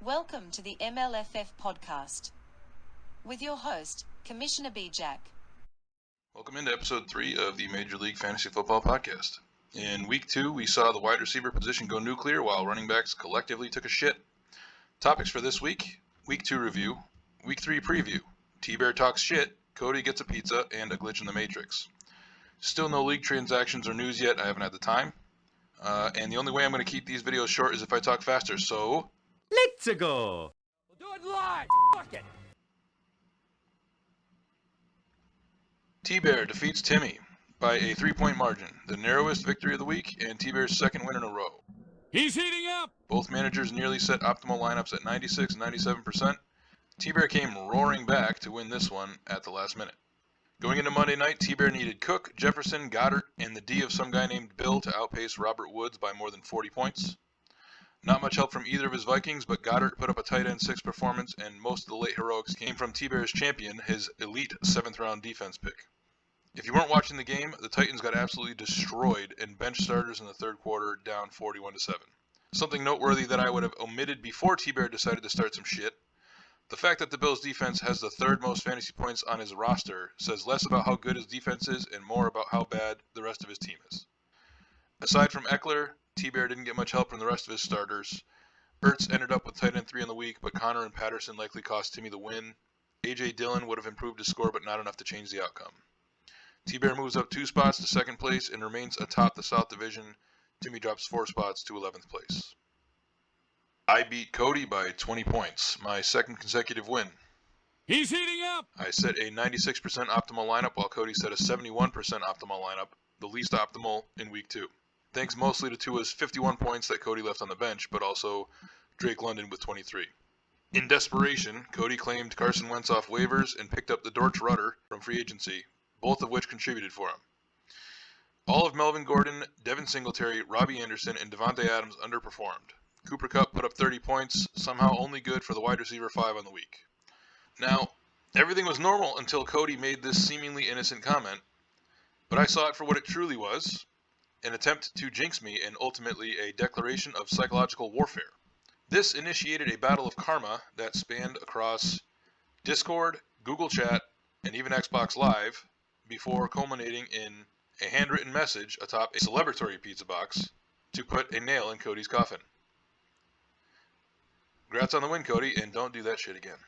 Welcome to the MLFF podcast with your host, Commissioner B. Jack. Welcome into episode 3 of the Major League Fantasy Football podcast. In week 2, we saw the wide receiver position go nuclear while running backs collectively took a shit. Topics for this week: week 2 review, week 3 preview, T-Bear talks shit, Cody gets a pizza, and a glitch in the Matrix. Still no league transactions or news yet, I haven't had the time. And the only way I'm going to keep these videos short is if I talk faster, so... Let's go! We'll do it live! Fuck it! T-Bear defeats Timmy by a 3-point margin, the narrowest victory of the week, and T-Bear's second win in a row. He's heating up! Both managers nearly set optimal lineups at 96 and 97%. T-Bear came roaring back to win this one at the last minute. Going into Monday night, T-Bear needed Cook, Jefferson, Goddard, and the D of some guy named Bill to outpace Robert Woods by more than 40 points. Not much help from either of his Vikings, but Goddard put up a tight end 6 performance, and most of the late heroics came from T-Bear's champion, his elite 7th round defense pick. If you weren't watching the game, the Titans got absolutely destroyed and bench starters in the third quarter down 41-7. Something noteworthy that I would have omitted before T-Bear decided to start some shit: the fact that the Bills' defense has the 3rd most fantasy points on his roster says less about how good his defense is and more about how bad the rest of his team is. Aside from Eckler, T-Bear didn't get much help from the rest of his starters. Ertz ended up with tight end 3 in the week, but Connor and Patterson likely cost Timmy the win. A.J. Dillon would have improved his score, but not enough to change the outcome. T-Bear moves up 2 spots to 2nd place and remains atop the South Division. Timmy drops 4 spots to 11th place. I beat Cody by 20 points, my 2nd consecutive win. He's heating up! I set a 96% optimal lineup while Cody set a 71% optimal lineup, the least optimal in week 2. Thanks mostly to Tua's 51 points that Cody left on the bench, but also Drake London with 23. In desperation, Cody claimed Carson Wentz off waivers and picked up the Dortch Rudder from free agency, both of which contributed for him. All of Melvin Gordon, Devin Singletary, Robbie Anderson, and Devontae Adams underperformed. Cooper Kupp put up 30 points, somehow only good for the wide receiver 5 on the week. Now, everything was normal until Cody made this seemingly innocent comment, but I saw it for what it truly was: an attempt to jinx me and ultimately a declaration of psychological warfare. This initiated a battle of karma that spanned across Discord, Google Chat, and even Xbox Live, before culminating in a handwritten message atop a celebratory pizza box to put a nail in Cody's coffin. Congrats on the win, Cody, and don't do that shit again.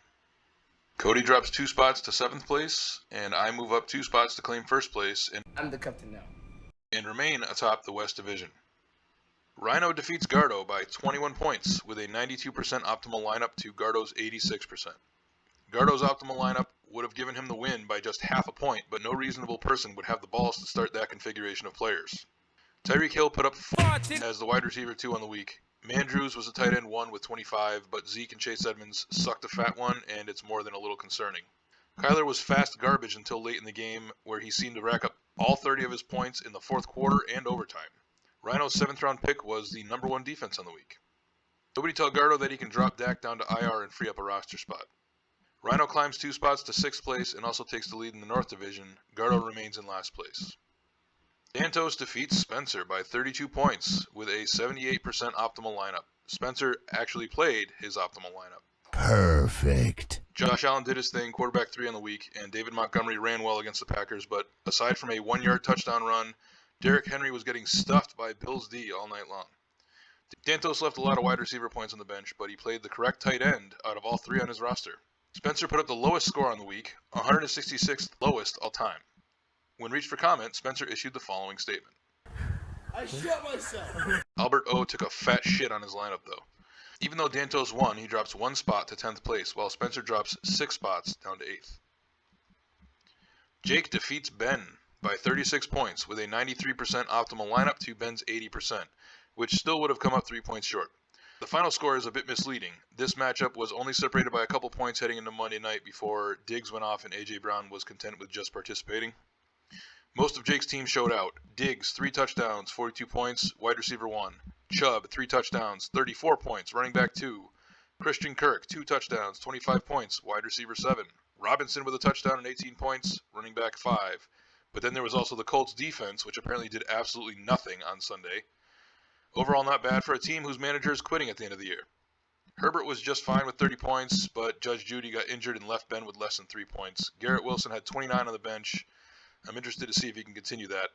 Cody drops 2 spots to 7th place, and I move up 2 spots to claim 1st place I'm the captain now. and remain atop the West Division. Rhino defeats Gardo by 21 points with a 92% optimal lineup to Gardo's 86%. Gardo's optimal lineup would have given him the win by just half a point, but no reasonable person would have the balls to start that configuration of players. Tyreek Hill put up 4 as the wide receiver 2 on the week. Mandrews was a tight end 1 with 25, but Zeke and Chase Edmonds sucked a fat one, and it's more than a little concerning. Kyler was fast garbage until late in the game, where he seemed to rack up all 30 of his points in the 4th quarter and overtime. Rhino's 7th round pick was the number 1 defense on the week. Nobody tell Gardo that he can drop Dak down to IR and free up a roster spot. Rhino climbs 2 spots to 6th place and also takes the lead in the North Division. Gardo remains in last place. Santos defeats Spencer by 32 points with a 78% optimal lineup. Spencer actually played his optimal lineup. Perfect. Josh Allen did his thing, quarterback 3 on the week, and David Montgomery ran well against the Packers, but aside from a 1-yard touchdown run, Derrick Henry was getting stuffed by Bills D all night long. Santos left a lot of wide receiver points on the bench, but he played the correct tight end out of all 3 on his roster. Spencer put up the lowest score on the week, 166th lowest all time. When reached for comment, Spencer issued the following statement. I shot myself! Albert O took a fat shit on his lineup, though. Even though Dantos won, he drops 1 spot to 10th place, while Spencer drops 6 spots down to 8th. Jake defeats Ben by 36 points with a 93% optimal lineup to Ben's 80%, which still would have come up 3 points short. The final score is a bit misleading. This matchup was only separated by a couple points heading into Monday night before Diggs went off and A.J. Brown was content with just participating. Most of Jake's team showed out. Diggs, 3 touchdowns, 42 points, wide receiver 1. Chubb, 3 touchdowns, 34 points, running back 2. Christian Kirk, 2 touchdowns, 25 points, wide receiver 7. Robinson with a touchdown and 18 points, running back 5. But then there was also the Colts defense, which apparently did absolutely nothing on Sunday. Overall, not bad for a team whose manager is quitting at the end of the year. Herbert was just fine with 30 points, but Judge Judy got injured and left Ben with less than 3 points. Garrett Wilson had 29 on the bench. I'm interested to see if he can continue that.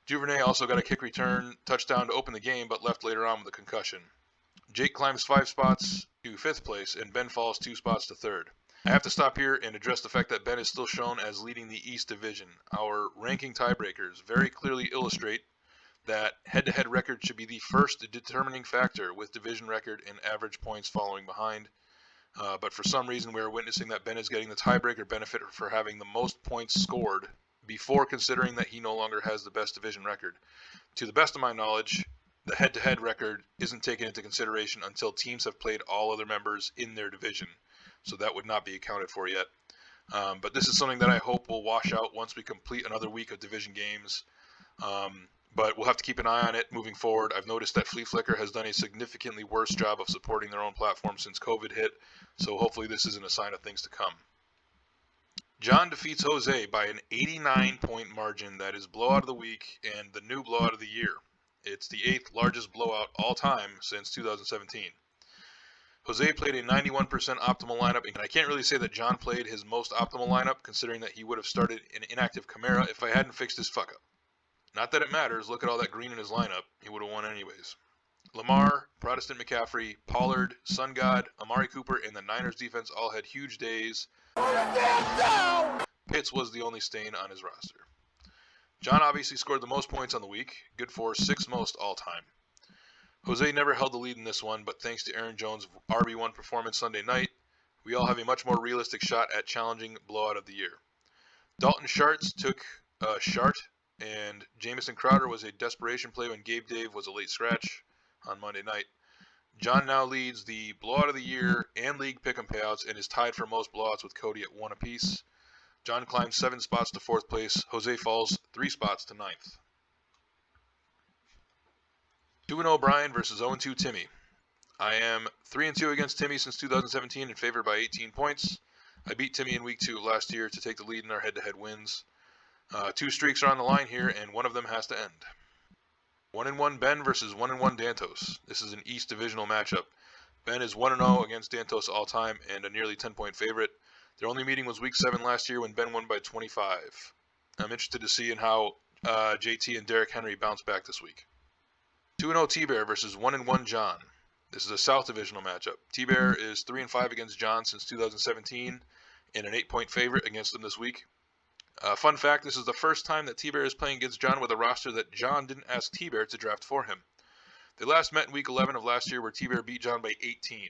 Duvernay also got a kick return touchdown to open the game, but left later on with a concussion. Jake climbs 5 spots to 5th place, and Ben falls 2 spots to 3rd. I have to stop here and address the fact that Ben is still shown as leading the East Division. Our ranking tiebreakers very clearly illustrate that head-to-head record should be the first determining factor, with division record and average points following behind. But for some reason, we are witnessing that Ben is getting the tiebreaker benefit for having the most points scored before considering that he no longer has the best division record. To the best of my knowledge, the head-to-head record isn't taken into consideration until teams have played all other members in their division. So that would not be accounted for yet. But this is something that I hope will wash out once we complete another week of division games. But we'll have to keep an eye on it moving forward. I've noticed that Flea Flicker has done a significantly worse job of supporting their own platform since COVID hit, so hopefully this isn't a sign of things to come. John defeats Jose by an 89-point margin. That is blowout of the week and the new blowout of the year. It's the 8th largest blowout all time since 2017. Jose played a 91% optimal lineup, and I can't really say that John played his most optimal lineup, considering that he would have started an inactive Kamara if I hadn't fixed his fuck-up. Not that it matters, look at all that green in his lineup, he would have won anyways. Lamar, Protestant McCaffrey, Pollard, Sun God, Amari Cooper, and the Niners defense all had huge days. Pitts was the only stain on his roster. John obviously scored the most points on the week, good for 6th most all time. Jose never held the lead in this one, but thanks to Aaron Jones' RB1 performance Sunday night, we all have a much more realistic shot at challenging blowout of the year. Dalton Schartz took Shart, and Jamison Crowder was a desperation play when Gabe Dave was a late scratch on Monday night. John now leads the blowout of the year and league pick'em payouts and is tied for most blowouts with Cody at 1 apiece. John climbs 7 spots to 4th place. Jose falls 3 spots to 9th. 2-0 Brian versus 0-2 Timmy. I am 3-2 against Timmy since 2017 and favored by 18 points. I beat Timmy in week 2 of last year to take the lead in our head-to-head wins. 2 streaks are on the line here, and one of them has to end. 1-1 Ben versus 1-1 Dantos. This is an East Divisional matchup. Ben is 1-0 against Dantos all time and a nearly 10-point favorite. Their only meeting was week 7 last year when Ben won by 25. I'm interested to see in how JT and Derrick Henry bounce back this week. 2-0 T-Bear versus 1-1 John. This is a South Divisional matchup. T-Bear is 3-5 against John since 2017 and an 8-point favorite against him this week. Fun fact, this is the first time that T-Bear is playing against John with a roster that John didn't ask T-Bear to draft for him. They last met in week 11 of last year where T-Bear beat John by 18.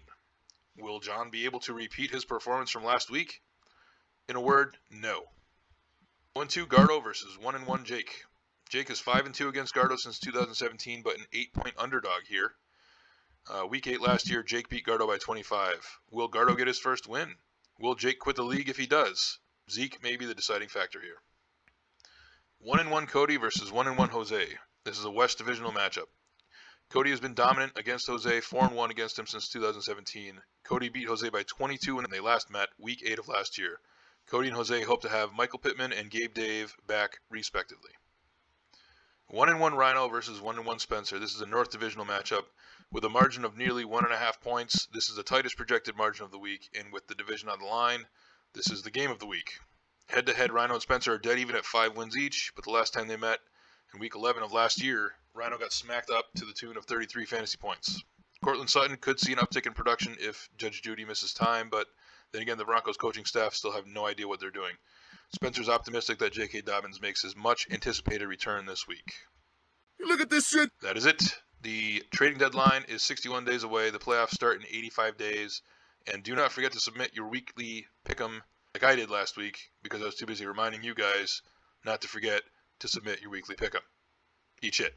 Will John be able to repeat his performance from last week? In a word, no. 1-2 Gardo versus 1-1 Jake. Jake is 5-2 against Gardo since 2017, but an 8-point underdog here. Week 8 last year, Jake beat Gardo by 25. Will Gardo get his first win? Will Jake quit the league if he does? Zeke may be the deciding factor here. 1-1 Cody versus 1-1 Jose. This is a West Divisional matchup. Cody has been dominant against Jose, 4-1 against him since 2017. Cody beat Jose by 22 when they last met, week 8 of last year. Cody and Jose hope to have Michael Pittman and Gabe Dave back respectively. 1-1 Rhino versus 1-1 Spencer. This is a North Divisional matchup. With a margin of nearly 1.5 points, this is the tightest projected margin of the week, and with the division on the line, this is the game of the week. Head-to-head, Rhino and Spencer are dead even at 5 wins each, but the last time they met, in week 11 of last year, Rhino got smacked up to the tune of 33 fantasy points. Cortland Sutton could see an uptick in production if Judge Judy misses time, but then again, the Broncos coaching staff still have no idea what they're doing. Spencer's optimistic that J.K. Dobbins makes his much anticipated return this week. Look at this shit. That is it. The trading deadline is 61 days away. The playoffs start in 85 days. And do not forget to submit your weekly pick'em like I did last week, because I was too busy reminding you guys not to forget to submit your weekly pick'em. Eat shit.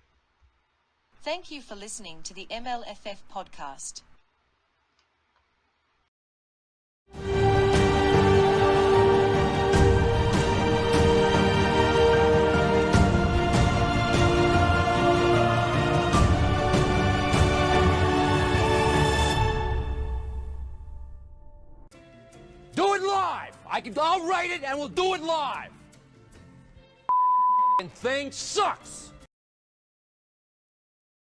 Thank you for listening to the MLFF podcast. Do it live! I'll write it and we'll do it live! And thing sucks!